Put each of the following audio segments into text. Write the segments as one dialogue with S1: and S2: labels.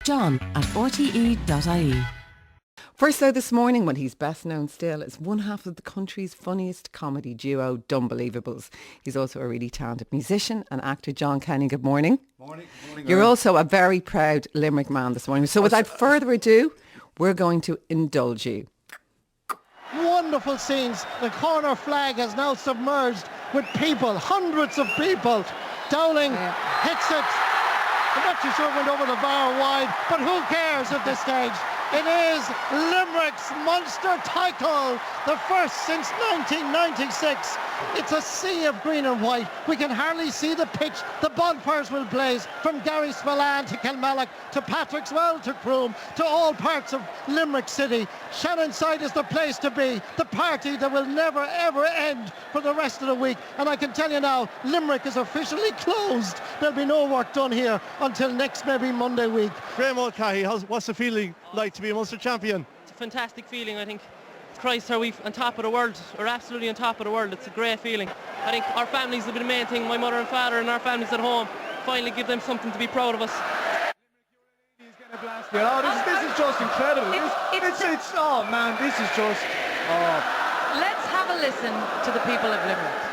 S1: Jon at rte.ie.
S2: First though this morning, well, he's best known still as one half of the country's funniest comedy duo, Dumbelievables. He's also a really talented musician and actor. Jon Kenny, good morning.
S3: Morning.
S2: You're also a very proud Limerick man this morning. So without further ado, we're going to indulge you.
S4: Wonderful scenes. The corner flag has now submerged with people, hundreds of people. Dowling hits it. I'm not too sure it went over the bar wide, but who cares at this stage? It is Limerick's monster title, the first since 1996. It's a sea of green and white. We can hardly see the pitch. The bonfires will blaze from Gary Spillane to Kilmallock to Patrickswell to Croom to all parts of Limerick City. Shannonside is the place to be, the party that will never ever end for the rest of the week. And I can tell you now, Limerick is officially closed. There'll be no work done here until next maybe Monday week.
S5: Miriam O'Callaghan, what's the feeling like to be a Munster champion?
S6: It's a fantastic feeling. I think, Christ, are we on top of the world? We're absolutely on top of the world. It's a great feeling. I think our families will be the main thing. My mother and father and our families at home. Finally give them something to be proud of us.
S5: You know, this is just incredible. Oh man, this is just...
S7: Let's have a listen to the people of Limerick.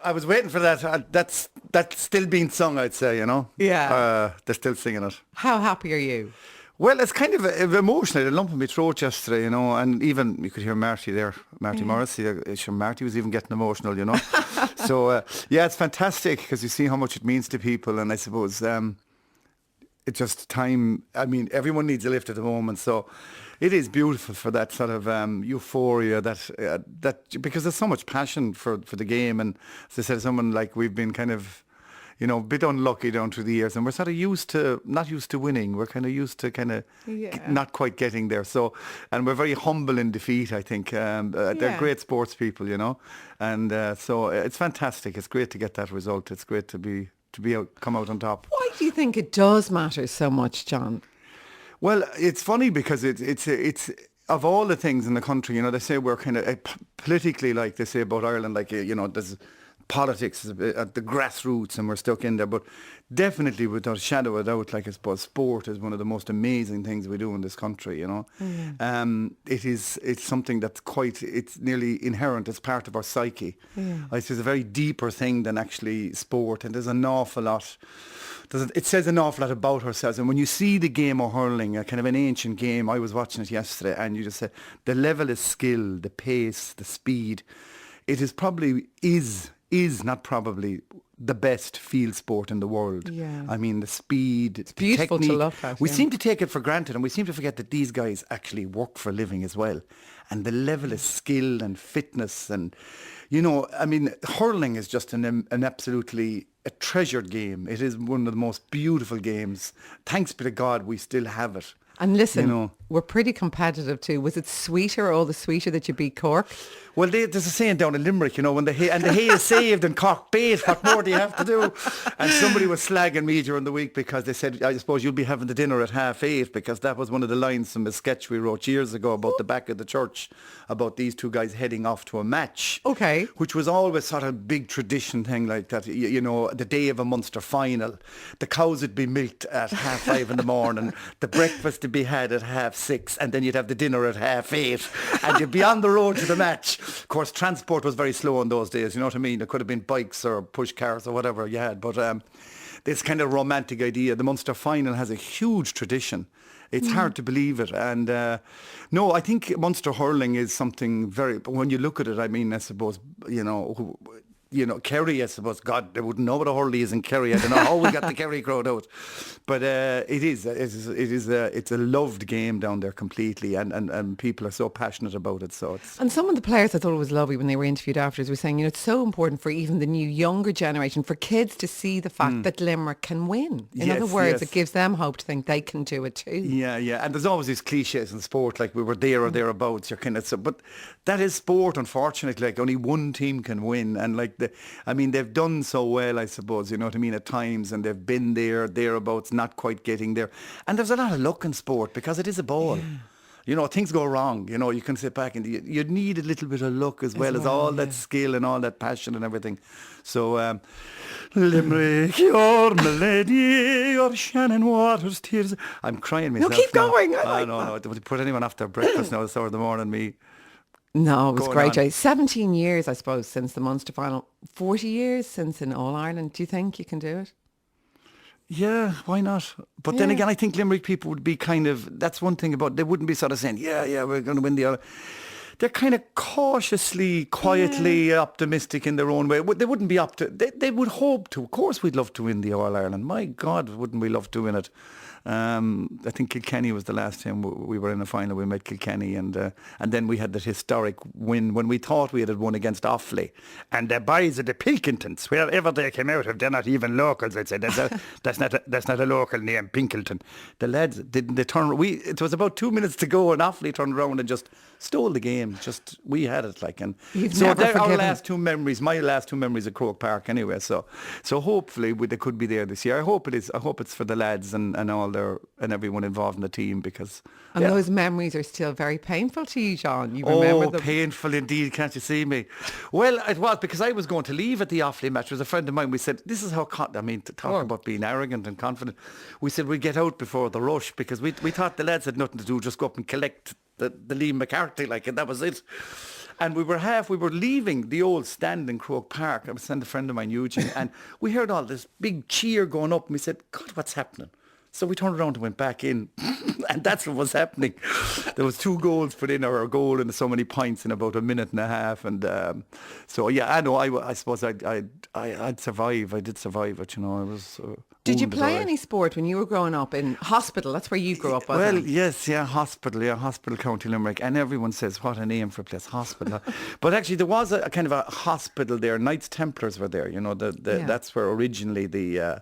S3: I was waiting for that. That's still being sung, I'd say, you know.
S2: Yeah.
S3: They're still singing it.
S2: How happy are you?
S3: Well, it's kind of emotional. A lump in my throat yesterday, you know, and even you could hear Marty there, Marty Morrissey. Sure, Marty was even getting emotional, you know. So, yeah, it's fantastic because you see how much it means to people, and I suppose it's just time. I mean, everyone needs a lift at the moment, so it is beautiful for that sort of euphoria that because there's so much passion for the game, and as I said, someone like we've been kind of, you know, a bit unlucky down through the years, and we're sort of not used to winning. We're kind of used to not quite getting there. So, and we're very humble in defeat, I think. They're great sports people, you know, and so it's fantastic. It's great to get that result. It's great to come out on top.
S2: Why do you think it does matter so much, Jon?
S3: Well, it's funny because it's of all the things in the country, you know, they say we're kind of politically, like they say about Ireland, like, you know, there's politics at the grassroots and we're stuck in there, but definitely without a shadow of a doubt, like I suppose sport is one of the most amazing things we do in this country, you know. It's something that's it's nearly inherent, it's part of our psyche. I say it's a very deeper thing than actually sport, and there's an awful lot. It says an awful lot about ourselves, and when you see the game of hurling, a kind of an ancient game, I was watching it yesterday, and you just said the level of skill, the pace, the speed, it is not probably the best field sport in the world. Yeah. I mean, the speed, it's
S2: beautiful
S3: technique.
S2: To look at.
S3: We seem to take it for granted, and we seem to forget that these guys actually work for a living as well. And the level of skill and fitness, and, you know, I mean, hurling is just an absolutely a treasured game. It is one of the most beautiful games. Thanks be to God we still have it.
S2: And listen,
S3: you know,
S2: we're pretty competitive too. Was it sweeter, all the sweeter that you beat Cork?
S3: Well, there's a saying down in Limerick, you know, when the hay is saved and Cork bait, what more do you have to do? And somebody was slagging me during the week because they said, I suppose you'll be having the dinner at 8:30, because that was one of the lines from a sketch we wrote years ago about the back of the church, about these two guys heading off to a match.
S2: Okay.
S3: Which was always sort of a big tradition thing like that, you know, the day of a Munster final. The cows would be milked at 5:30 in the morning, the breakfast to be had at 6:30, and then you'd have the dinner at 8:30, and you'd be on the road to the match. Of course, transport was very slow in those days, you know what I mean? It could have been bikes or push cars or whatever you had, but this kind of romantic idea, the Munster final has a huge tradition. It's hard to believe it. And no, I think Munster hurling is something very, when you look at it, I mean, I suppose, Kerry, I suppose, God, they wouldn't know what a hurley is in Kerry. I don't know how we got the Kerry crowd out. But it's a loved game down there completely, and people are so passionate about it.
S2: And some of the players, I thought it was lovely when they were interviewed afterwards, were saying, you know, it's so important for even the new younger generation, for kids to see the fact that Limerick can win. In other words, it gives them hope to think they can do it too.
S3: Yeah. And there's always these cliches in sport, like we were there or thereabouts. You're kind of but that is sport, unfortunately. Like only one team can win, and like They've done so well, I suppose, you know what I mean, at times, and they've been there, thereabouts, not quite getting there. And there's a lot of luck in sport because it is a ball. Yeah. You know, things go wrong. You know, you can sit back and you need a little bit of luck as well as all that skill and all that passion and everything. So, Limerick, your milady, your Shannon Waters tears. I'm crying myself.
S2: No, keep
S3: now.
S2: going.
S3: No. Don't put anyone after breakfast now. It's hour of the morning, me.
S2: No, it was great, Jay. 17 years, I suppose, since the Munster final. 40 years since in All-Ireland. Do you think you can do it?
S3: Yeah, why not? But then again, I think Limerick people would be kind of, that's one thing about, they wouldn't be sort of saying, yeah, we're going to win the All. They're kind of cautiously, quietly optimistic in their own way. They wouldn't be they would hope to. Of course we'd love to win the All-Ireland. My God, wouldn't we love to win it? I think Kilkenny was the last time we were in a final. We met Kilkenny, and then we had that historic win when we thought we had won against Offaly. And the boys of the Pilkingtons, wherever they came out of, they're not even locals. I'd say that's not a local name, Pinkelton. The lads didn't. They turn. It was about 2 minutes to go, and Offaly turned around and just stole the game. We had it like, and so they're our last two memories. My last two memories of Croke Park, anyway. So hopefully they could be there this year. I hope it is. I hope it's for the lads and all and everyone involved in the team, because
S2: those memories are still very painful to you, John. You remember them?
S3: Painful indeed. Can't you see me? Well, it was because I was going to leave at the Offaly match. There was a friend of mine. We said, this is how to talk about being arrogant and confident. We said we'd get out before the rush, because we thought the lads had nothing to do, just go up and collect the Liam McCarthy, and that was it. And we were leaving the old stand in Croke Park. I was sending a friend of mine, Eugene, and we heard all this big cheer going up, and we said, God, what's happening? So we turned around and went back in, and that's what was happening. There was 2 goals put in, or a goal and so many points in about a minute and a half, and I know. I suppose I'd survive. I did survive it. You know, I was.
S2: Did you play any sport when you were growing up in Hospital? That's where you grew up, wasn't it?
S3: Yes, Hospital, County Limerick, and everyone says what a name for a place, Hospital. But actually, there was a kind of a hospital there. Knights Templars were there. You know, that's where originally the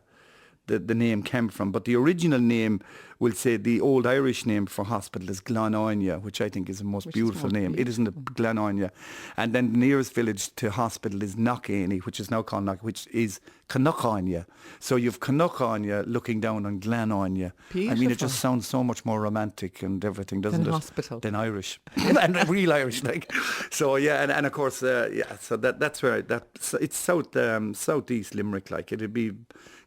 S3: name came from. But the original name, we'll say the old Irish name for hospital is Glenania, which I think is the most beautiful name. It isn't a Glenania. And then the nearest village to hospital is Knockany, which is now called which is Canuckania. So you've Canuckania looking down on Glenania. Beautiful. I mean, it just sounds so much more romantic and everything, doesn't it?
S2: Hospital.
S3: Than Irish. And real Irish, So, and of course, so that's where, it's southeast Limerick, it'd be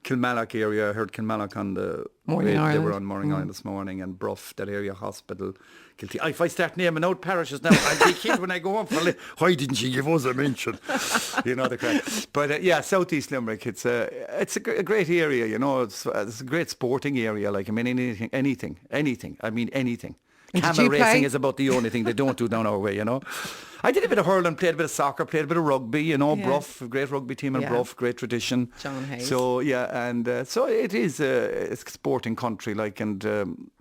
S3: Kilmallock area. I heard Kilmallock on the
S2: Morning
S3: radio.
S2: Ireland.
S3: They were on Morning Ireland this morning, and Bruff, that area, Hospital. If I start naming out parishes now, I'll be killed when I go on for why didn't you give us a mention? You know the crack. But southeast Limerick, it's a great area. You know, it's a great sporting area. Anything. I mean anything. Camel racing is about the only thing they don't do down our way, you know. I did a bit of hurling, played a bit of soccer, played a bit of rugby, you know. Bruff, great rugby team in Bruff, great tradition.
S2: John Hayes.
S3: So, so it is a sporting country, and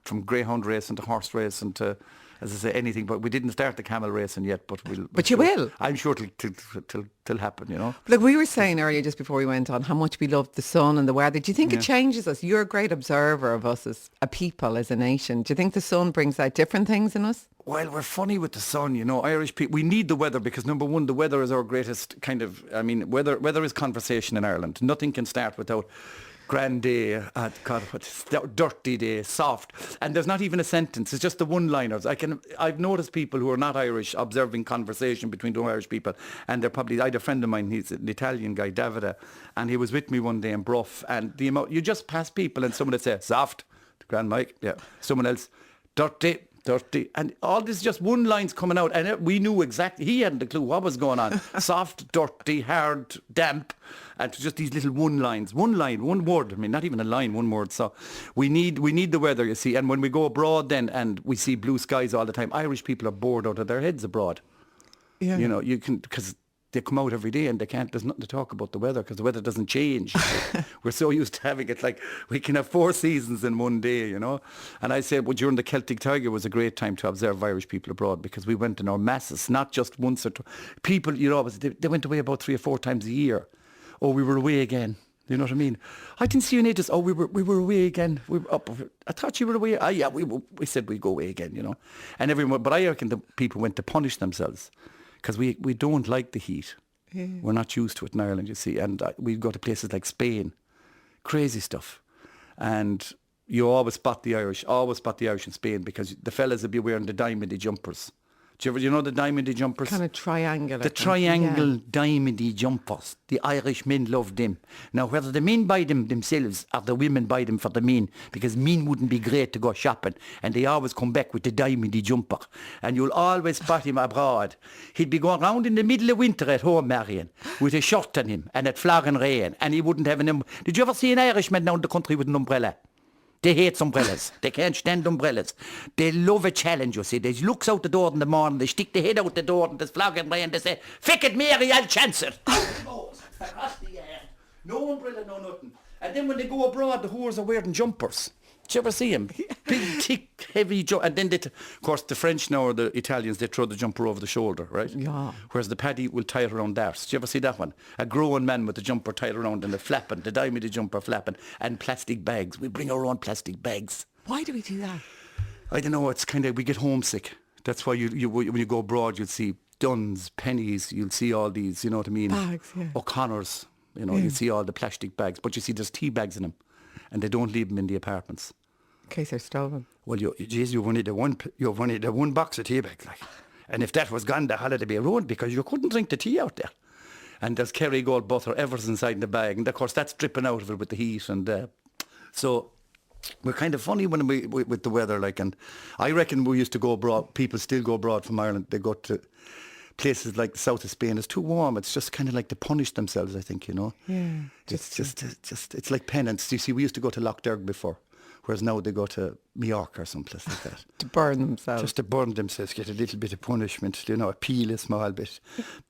S3: from greyhound racing to horse racing to, as I say, anything. But we didn't start the camel racing yet, but we'll.
S2: But you will.
S3: I'm sure it'll happen, you know.
S2: Like we were saying earlier, just before we went on, how much we love the sun and the weather. Do you think it changes us? You're a great observer of us as a people, as a nation. Do you think the sun brings out different things in us?
S3: Well, we're funny with the sun, you know. Irish people, we need the weather because, number one, the weather is our greatest weather is conversation in Ireland. Nothing can start without grand day, dirty day, soft. And there's not even a sentence. It's just the one-liners. I've noticed people who are not Irish observing conversation between two Irish people, and they're probably, I had a friend of mine, he's an Italian guy, Davide, and he was with me one day in Bruff, and the amount, you just pass people and someone would say, soft, grand Mike, someone else, dirty, and all this just one line's coming out, and we knew exactly, he hadn't a clue what was going on. Soft, dirty, hard, damp, and just these little one line, one word. I mean, not even a line, one word. So we need the weather, you see. And when we go abroad then and we see blue skies all the time, Irish people are bored out of their heads abroad. Yeah. You know, you can, because they come out every day and there's nothing to talk about the weather because the weather doesn't change. We're so used to having it we can have 4 seasons in one day, you know. And I say, during the Celtic Tiger was a great time to observe Irish people abroad because we went in our masses, not just once or two. People, you know, they went away about 3 or 4 times a year. Oh, we were away again. You know what I mean? I didn't see you in ages. Oh, we were away again. We were up. I thought you were away. Yeah, we said we'd go away again, you know. And everyone, but I reckon the people went to punish themselves. Because we don't like the heat. We're not used to it in Ireland, you see. And we go to places like Spain. Crazy stuff. And you always spot the Irish in Spain because the fellas will be wearing the diamondy jumpers. Do you know the diamondy jumpers?
S2: Kind of triangular.
S3: The triangle diamondy jumpers. The Irish men love them. Now, whether the men buy them themselves or the women buy them for the men, because men wouldn't be great to go shopping, and they always come back with the diamondy jumper. And you'll always spot him abroad. He'd be going round in the middle of winter at home, Marion, with a shirt on him and at flogging rain, and he wouldn't have an Did you ever see an Irishman down the country with an umbrella? They hate umbrellas. They can't stand umbrellas. They love a challenge, you see. They looks out the door in the morning, they stick their head out the door and there's flogging rain, they say, "Fick it, Mary, I'll chance it." No umbrella, no nothing. And then when they go abroad, the whores are wearing jumpers. Did you ever see them? Big, thick, heavy jumper. And then, of course, the French now or the Italians, they throw the jumper over the shoulder, right?
S2: Yeah.
S3: Whereas the paddy will tie it around theirs. Did you ever see that one? A grown man with the jumper tied around and the flapping, the diamond jumper flapping, and plastic bags. We bring our own plastic bags.
S2: Why do we do that?
S3: I don't know, it's kind of, we get homesick. That's why you when you go abroad, you'll see Duns, Pennies, you'll see all these, you know what I mean?
S2: Bags, yeah.
S3: O'Connor's, you know, you see all the plastic bags. But you see there's tea bags in them, and they don't leave them in the apartments.
S2: In case they're stolen.
S3: Well, you've only the one box of tea bags, like. And if that was gone, the holiday be ruined because you couldn't drink the tea out there. And there's Kerrygold butter, ever's inside the bag. And of course, that's dripping out of it with the heat. And so we're kind of funny when we with the weather, like. And I reckon we used to go abroad, people still go abroad from Ireland. They go to places like the south of Spain. It's too warm. It's just kind of like to punish themselves, I think, you know.
S2: Yeah.
S3: It's just it's like penance. You see, we used to go to Lough Derg before. Whereas now they go to Mallorca or someplace like that.
S2: To burn themselves.
S3: Just to burn themselves, get a little bit of punishment, you know, appeal a small bit,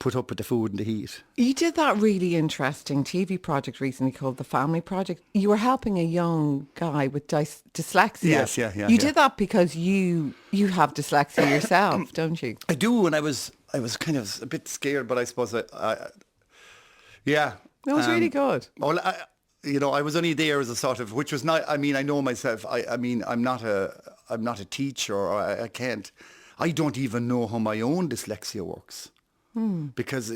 S3: put up with the food and the heat.
S2: You did that really interesting TV project recently called The Family Project. You were helping a young guy with dyslexia.
S3: Yes, yeah.
S2: You did that because you have dyslexia yourself, don't you?
S3: I do, and I was kind of a bit scared, but I suppose yeah.
S2: It was really good.
S3: Well, I was only there as a sort of, which was not. I mean, I know myself. I mean, I'm not a teacher, or I can't. I don't even know how my own dyslexia works, because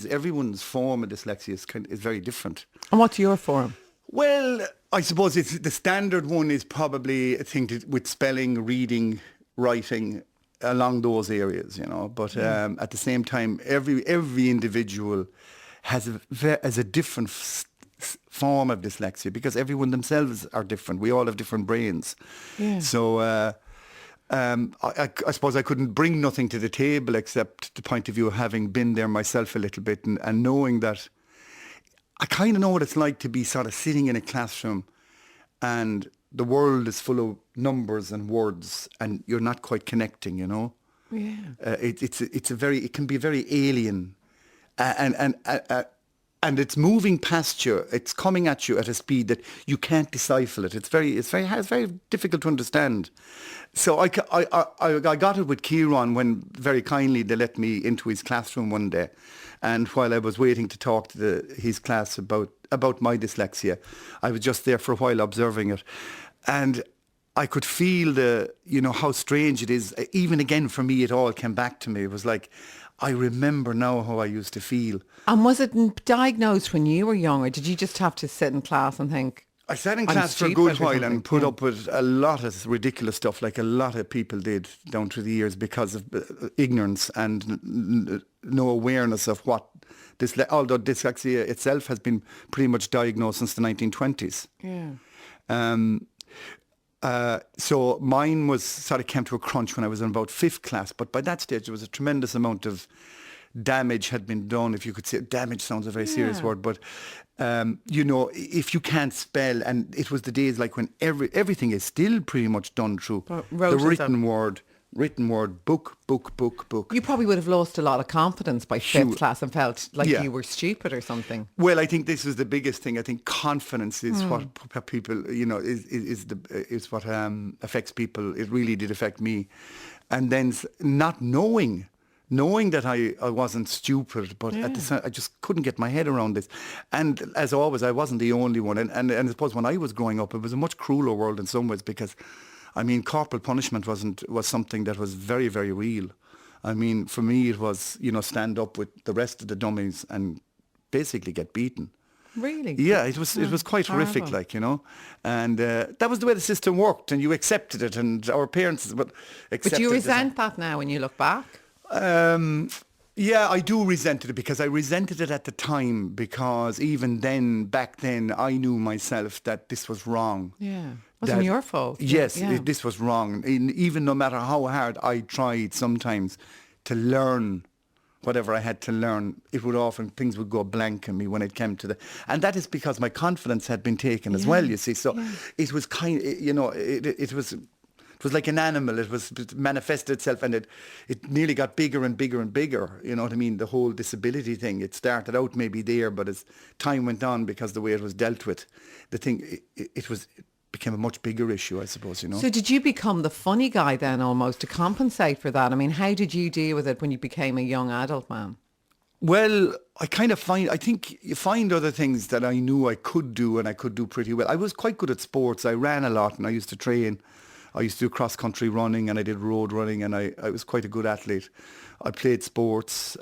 S3: everyone's form of dyslexia is very different.
S2: And what's your form?
S3: Well, I suppose it's the standard one is probably a thing with spelling, reading, writing, along those areas, you know. But at the same time, every individual has a different form of dyslexia because everyone themselves are different. We all have different brains. Yeah. So I suppose I couldn't bring nothing to the table except the point of view of having been there myself a little bit and knowing that I kind of know what it's like to be sort of sitting in a classroom and the world is full of numbers and words and you're not quite connecting, you know.
S2: Yeah.
S3: It can be very alien and it's moving past you. It's coming at you at a speed that you can't decipher it. It's very difficult to understand. So I got it with Kieran when very kindly they let me into his classroom one day, and while I was waiting to talk to his class about my dyslexia, I was just there for a while observing it, and I could feel how strange it is. Even again for me, it all came back to me. It was like, I remember now how I used to feel. And
S2: was it diagnosed when you were young, or did you just have to sit in class and think?
S3: I sat in class for a good while and put up with a lot of ridiculous stuff, like a lot of people did down through the years because of ignorance and no awareness of what although dyslexia itself has been pretty much diagnosed since the 1920s.
S2: Yeah.
S3: So mine was sort of came to a crunch when I was in about 5th class, but by that stage there was a tremendous amount of damage had been done, if you could say. Damage sounds a very serious word, but if you can't spell, and it was the days like when everything is still pretty much done through the written word, book.
S2: You probably would have lost a lot of confidence by 5th class and felt like you were stupid or something.
S3: Well, I think this was the biggest thing. I think confidence is what people, is what affects people. It really did affect me. And then not knowing that I wasn't stupid, but at the same, I just couldn't get my head around this. And as always, I wasn't the only one. And I suppose when I was growing up, it was a much crueler world in some ways because, I mean, corporal punishment was something that was very, very real. I mean, for me, it was, stand up with the rest of the dummies and basically get beaten.
S2: Really?
S3: Yeah, it was quite horrific, and that was the way the system worked, and you accepted it, and our parents accepted it.
S2: But do you resent that now when you look back?
S3: Yeah, I do resent it because I resented it at the time, because even then, back then, I knew myself that this was wrong.
S2: Yeah. It wasn't your fault.
S3: Yes,
S2: Yeah.
S3: this was wrong. Even no matter how hard I tried sometimes to learn whatever I had to learn, things would go blank in me when it came to and that is because my confidence had been taken as well, you see. So it was it was like an animal. It manifested itself, and it nearly got bigger and bigger and bigger. You know what I mean? The whole disability thing. It started out maybe there, but as time went on, because the way it was dealt with, the thing, it became a much bigger issue, I suppose,
S2: So did you become the funny guy then, almost, to compensate for that? I mean, how did you deal with it when you became a young adult man?
S3: Well, I think you find other things that I knew I could do, and I could do pretty well. I was quite good at sports. I ran a lot, and I used to train. I used to do cross-country running, and I did road running, and I was quite a good athlete. I played sports.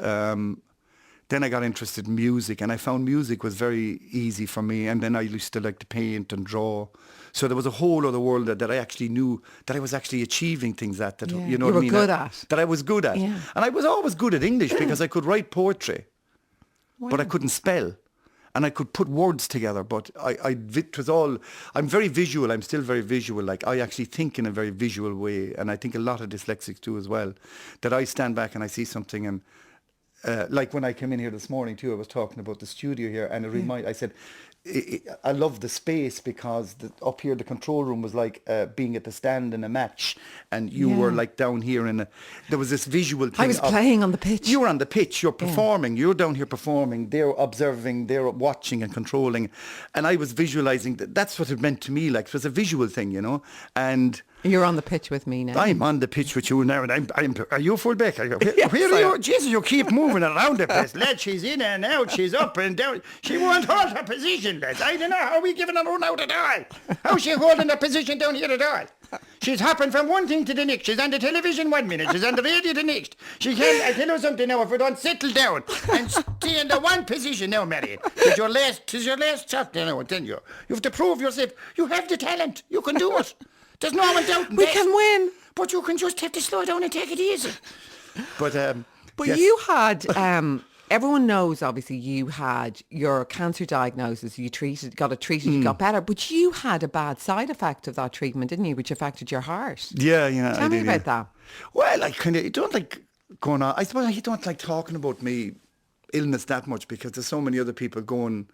S3: Then I got interested in music, and I found music was very easy for me. And then I used to like to paint and draw. So there was a whole other world that I actually knew that I was actually achieving things at. That, you know
S2: you
S3: what I
S2: were
S3: mean?
S2: good at.
S3: That I was good at.
S2: Yeah.
S3: And I was always good at English because I could write poetry, but I couldn't spell. And I could put words together, but it was all, I'm very visual. I'm still very visual. Like, I actually think in a very visual way. And I think a lot of dyslexics do as well. That I stand back and I see something, and like when I came in here this morning too, I was talking about the studio here, and I said, I love the space, because up here the control room was like being at the stand in a match, and you were like down here there was this visual thing.
S2: I was playing on the pitch.
S3: You were on the pitch, you're performing, you're down here performing, they're observing, they're watching and controlling, and I was visualising. That's what it meant to me, like it was a visual thing, and...
S2: You're on the pitch with me now.
S3: I'm on the pitch with you now, and are you full back? Where
S2: Yes,
S3: are you? Jesus, you keep moving around the place. Lad, she's in and out, she's up and down. She won't hold her position, lads. I don't know how we giving her run out at all. How's she holding her position down here at all? She's hopping from one thing to the next. She's on the television 1 minute, she's on the radio the next. She can't, I tell you something now, if we don't settle down and stay in the one position now, Marion, it's your last shot now, I tell you. You have to prove yourself. You have the talent. You can do it. There's no one doubting
S2: We
S3: that.
S2: can win.
S3: But you can just have to slow down and take it easy. But yes.
S2: You had, everyone knows, obviously, you had your cancer diagnosis, you got it treated, you got better, but you had a bad side effect of that treatment, didn't you, which affected your heart?
S3: Yeah.
S2: Tell me about that.
S3: Well, I kind of don't like going on. I suppose I don't like talking about me illness that much, because there's so many other people going,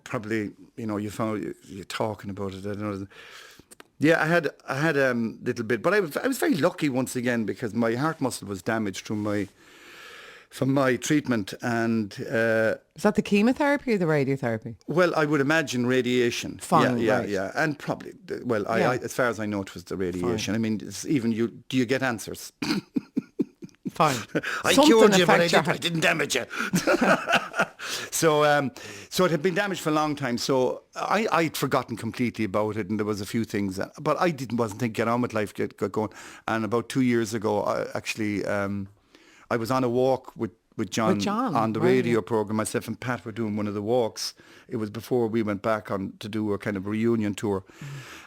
S3: probably, you're talking about it. I don't know. Yeah, I had a little bit, but I was very lucky once again, because my heart muscle was damaged from my treatment, and
S2: is that the chemotherapy or the radiotherapy?
S3: Well, I would imagine radiation.
S2: Fine,
S3: yeah,
S2: right.
S3: yeah, and probably I as far as I know, it was the radiation.
S2: Fine.
S3: I mean, do you get answers?
S2: Fine.
S3: I cured you, but I didn't damage you. So it had been damaged for a long time. So I'd forgotten completely about it, and there was a few things, but I wasn't thinking, get on with life, get going. And about 2 years ago, I was on a walk with Jon on the radio program. Myself and Pat were doing one of the walks. It was before we went back on to do a kind of reunion tour.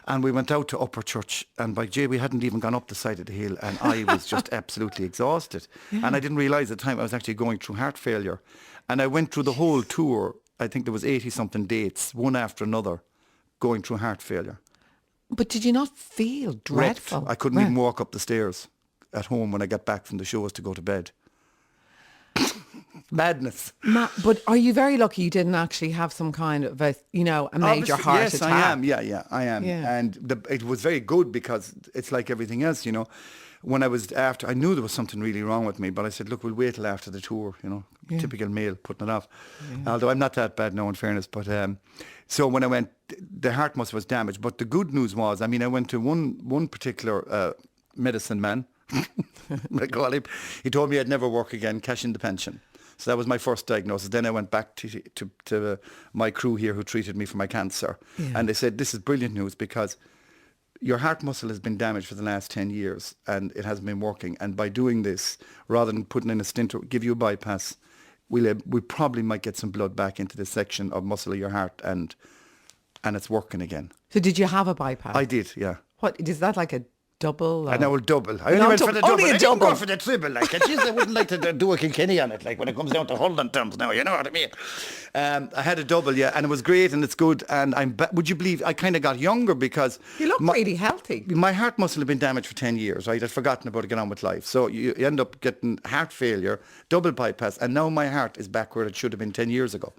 S3: And we went out to Upper Church, and by Jay, we hadn't even gone up the side of the hill, and I was just absolutely exhausted. Yeah. And I didn't realise at the time I was actually going through heart failure. And I went through the whole tour. I think there was 80-something dates, one after another, going through heart failure.
S2: But did you not feel dreadful?
S3: Wrecked. I couldn't even walk up the stairs at home when I got back from the shows to go to bed. Madness.
S2: But are you very lucky you didn't actually have some kind of a major heart attack?
S3: Yes, I am. Yeah, I am. Yeah. And it was very good, because it's like everything else, When I was after, I knew there was something really wrong with me, but I said, look, we'll wait till after the tour, typical male putting it off. Yeah. Although I'm not that bad now, in fairness. But so when I went, the heart muscle was damaged. But the good news was, I went to one particular medicine man, I call him. He told me I'd never work again, cash in the pension. So that was my first diagnosis. Then I went back to my crew here who treated me for my cancer. Yeah. And they said, this is brilliant news, because your heart muscle has been damaged for the last 10 years and it hasn't been working. And by doing this, rather than putting in a stent or give you a bypass, we probably might get some blood back into this section of muscle of your heart and it's working again.
S2: So did you have a bypass?
S3: I did, yeah.
S2: What, is that like a double?
S3: I know, double. I only went for the double.
S2: Only a
S3: I didn't
S2: double.
S3: go for the triple. Like, I wouldn't like to do a Kilkenny on it, like when it comes down to hurling terms now, you know what I mean? I had a double, yeah, and it was great and it's good. And would you believe, I kind of got younger because...
S2: You look really healthy.
S3: My heart muscle had been damaged for 10 years, right? I'd forgotten about it, get on with life. So you end up getting heart failure, double bypass, and now my heart is back where it should have been 10 years ago.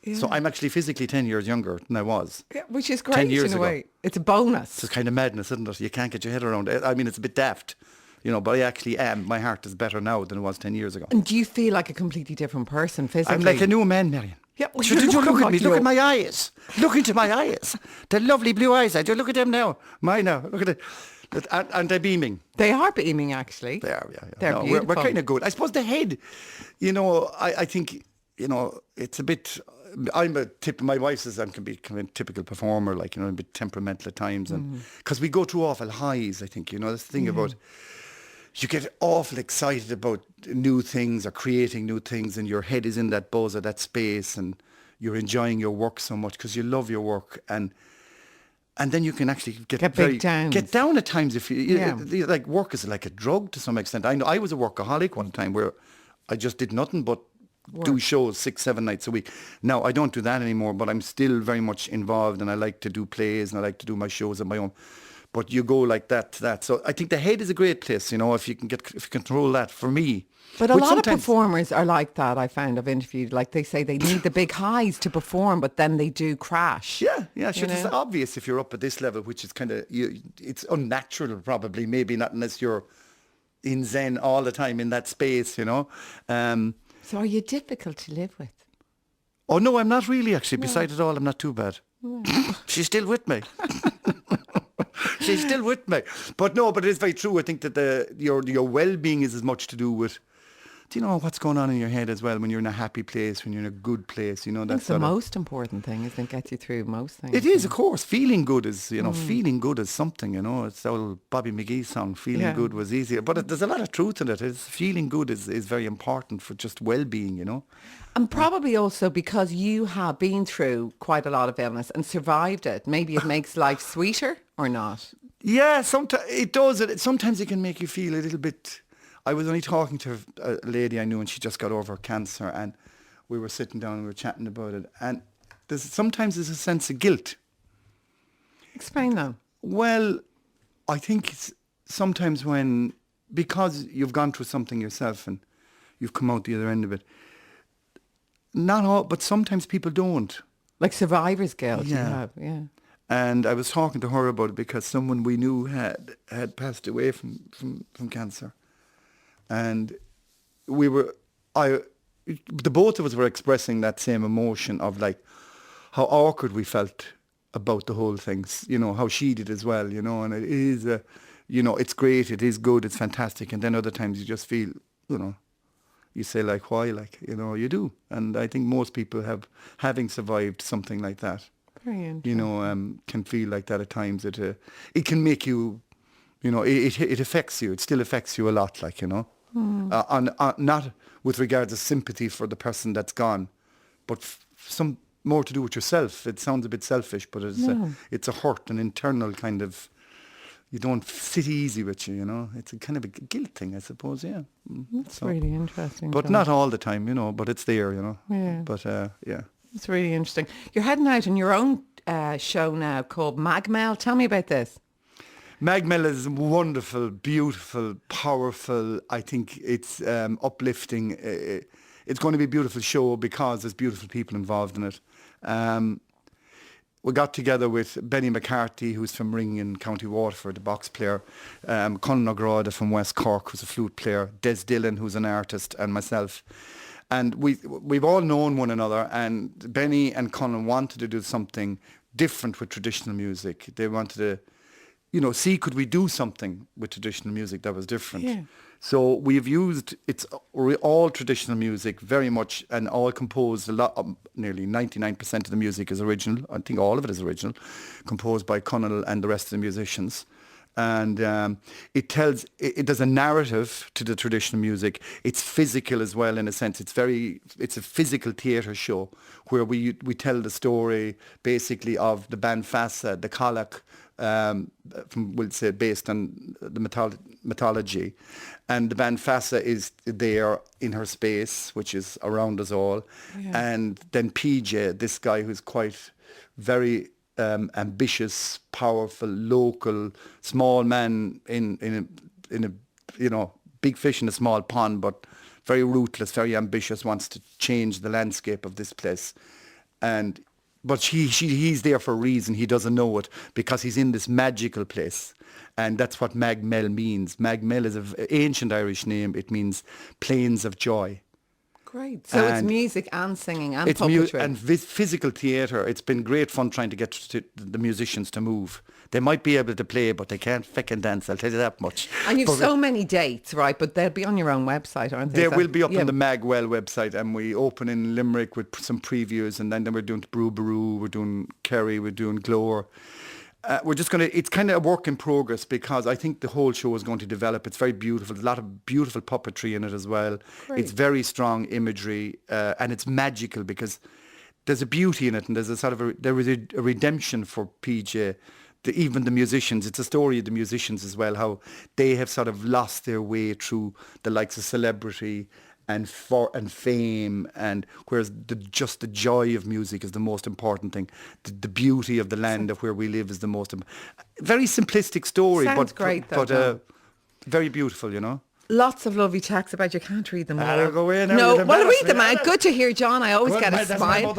S3: Yeah. So I'm actually physically 10 years younger than I was.
S2: Yeah, which is great in a way. It's a bonus.
S3: It's kind of madness, isn't it? You can't get your head around it. I mean, it's a bit daft, you know, but I actually am. My heart is better now than it was 10 years ago.
S2: And do you feel like a completely different person physically?
S3: I'm like a new man, Marion.
S2: Yeah, well,
S3: Did you look at me? Look at my eyes. Look into my eyes. The lovely blue eyes. Do you look at them now? Mine now. Look at it. And they're beaming.
S2: They are beaming, actually.
S3: They are, yeah.
S2: They're beautiful.
S3: We're kind of good. I suppose the head, you know, I think, you know, it's a bit... my wife says I can be kind of a typical performer, like, you know, a bit temperamental at times, and because we go through awful highs, I think, you know, that's the thing about, you get awful excited about new things or creating new things, and your head is in that buzz or that space, and you're enjoying your work so much because you love your work, and then you can actually get down at times if you like, work is like a drug to some extent. I know I was a workaholic one time where I just did nothing but do shows 6-7 nights a week. Now I don't do that anymore, but I'm still very much involved, and I like to do plays and I like to do my shows on my own. But you go like that. So I think the head is a great place, you know, if you control that, for me.
S2: But a lot of performers are like that. I found, I've interviewed, like they say they need the big highs to perform, but then they do crash.
S3: Yeah, sure. It's obvious if you're up at this level, which is kind of, it's unnatural probably, maybe not unless you're in Zen all the time in that space, you know.
S2: So are you difficult to live with?
S3: Oh, no, I'm not really, actually. Besides it all, I'm not too bad. She's still with me. She's still with me. But it is very true. I think that your well-being is as much to do with, do you know, what's going on in your head as well when you're in a happy place, when you're in a good place, you know. That's
S2: the most important thing, isn't it? Gets you through most things.
S3: It is, of course. Feeling good is, you know, feeling good is something, you know. It's the old Bobby McGee song, feeling good was easier. But there's a lot of truth in it. Feeling good is very important for just well-being, you know.
S2: And probably also because you have been through quite a lot of illness and survived it, maybe it makes life sweeter or not?
S3: Yeah, sometimes it does. Sometimes it can make you feel a little bit... I was only talking to a lady I knew, and she just got over cancer, and we were sitting down and we were chatting about it, and sometimes there's a sense of guilt.
S2: Explain that.
S3: Well, I think it's sometimes because you've gone through something yourself and you've come out the other end of it, not all, but sometimes people don't.
S2: Like survivor's guilt.
S3: Yeah. And I was talking to her about it because someone we knew had passed away from cancer. And the both of us were expressing that same emotion of like how awkward we felt about the whole thing, you know, how she did as well, you know, and it is, you know, it's great, it is good, it's fantastic. And then other times you just feel, you know, you say like, why, like, you know, you do. And I think most people having survived something like that, you know, can feel like that at times. It can make you, you know, it affects you. It still affects you a lot, like, you know. Not with regards to sympathy for the person that's gone, but some more to do with yourself. It sounds a bit selfish, but it's a hurt, an internal kind of, you don't sit easy with you, you know. It's a kind of a guilt thing, I suppose, yeah.
S2: That's really interesting.
S3: But not all the time, you know, but it's there, you know.
S2: Yeah.
S3: But, yeah.
S2: It's really interesting. You're heading out on your own show now called Magmell. Tell me about this.
S3: Magmell is wonderful, beautiful, powerful. I think it's uplifting. It's going to be a beautiful show because there's beautiful people involved in it. We got together with Benny McCarthy, who's from Ring in County Waterford, the box player, Conn O'Grada from West Cork, who's a flute player, Des Dillon, who's an artist, and myself. And we've all known one another, and Benny and Conn wanted to do something different with traditional music. They wanted to see could we do something with traditional music that was different.
S2: Yeah.
S3: So we've used, it's all traditional music very much, and all composed, nearly 99% of the music is original. I think all of it is original, composed by Connell and the rest of the musicians. And there's a narrative to the traditional music. It's physical as well, in a sense. It's a physical theatre show where we tell the story basically of the Ban Fassa, the Cailleach, we'll say based on the mythology. And the Ban Fassa is there in her space, which is around us all. Yeah. And then PJ, this guy who's quite very ambitious, powerful, local, small man in a big fish in a small pond, but very ruthless, very ambitious, wants to change the landscape of this place. But he's there for a reason. He doesn't know it because he's in this magical place. And that's what Magmell means. Magmell is an ancient Irish name. It means plains of joy.
S2: Great. So it's music and singing and puppetry.
S3: And physical theatre. It's been great fun trying to get the musicians to move. They might be able to play, but they can't feckin' dance, I'll tell you that much.
S2: And you've so many dates, right? But they'll be on your own website, aren't they?
S3: They will be up on the Magmell website, and we open in Limerick with some previews, and then we're doing Brew, we're doing Kerry, we're doing Glore. We're just going to, it's kind of a work in progress because I think the whole show is going to develop. It's very beautiful. There's a lot of beautiful puppetry in it as well. Great. It's very strong imagery and it's magical because there's a beauty in it, and there's a sort of there is a redemption for PJ. Even the musicians, it's a story of the musicians as well, how they have sort of lost their way through the likes of celebrity and fame, and whereas just the joy of music is the most important thing. The beauty of the land of where we live is the most very simplistic story.
S2: Sounds great, though,
S3: but very beautiful,
S2: Lots of lovely texts about you. Can't read them all.
S3: I'll go in.
S2: No, well, read them out. Good to hear, John. I always get a smile.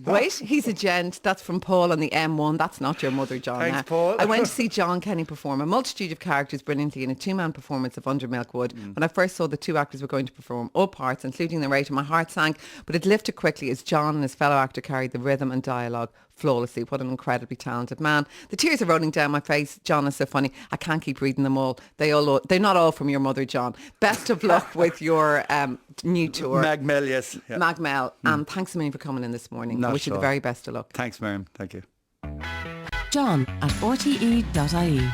S2: Wait, he's a gent. That's from Paul on the M1. That's not your mother, John.
S3: Thanks, Paul.
S2: I went to see Jon Kenny perform a multitude of characters brilliantly in a two-man performance of Under Milk Wood. When I first saw the two actors were going to perform all parts, including the narrator, my heart sank, but it lifted quickly as John and his fellow actor carried the rhythm and dialogue flawlessly. What an incredibly talented man. The tears are rolling down my face. John is so funny. I can't keep reading them all. They're not all from your mother, John. Best of luck with your new tour.
S3: Magmell, yes. Yeah.
S2: Magmell. And thanks a million for coming in this morning. I wish you the very best of luck.
S3: Thanks, Miriam. Thank you.
S1: John at rte.ie